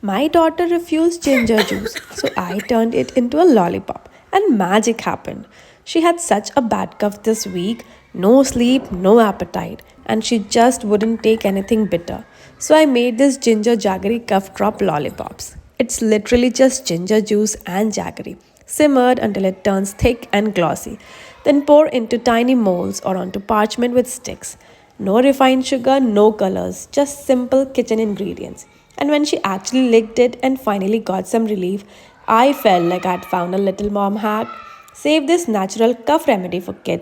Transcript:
My daughter refused ginger juice, so I turned it into a lollipop, and magic happened. She had such a bad cough this week, no sleep, no appetite, and she just wouldn't take anything bitter. So I made this ginger jaggery cough drop lollipops. It's literally just ginger juice and jaggery, simmered until it turns thick and glossy. Then pour into tiny molds or onto parchment with sticks. No refined sugar, no colors, just simple kitchen ingredients. And when she actually licked it and finally got some relief, I felt like I'd found a little mom hack. Save this natural cough remedy for kids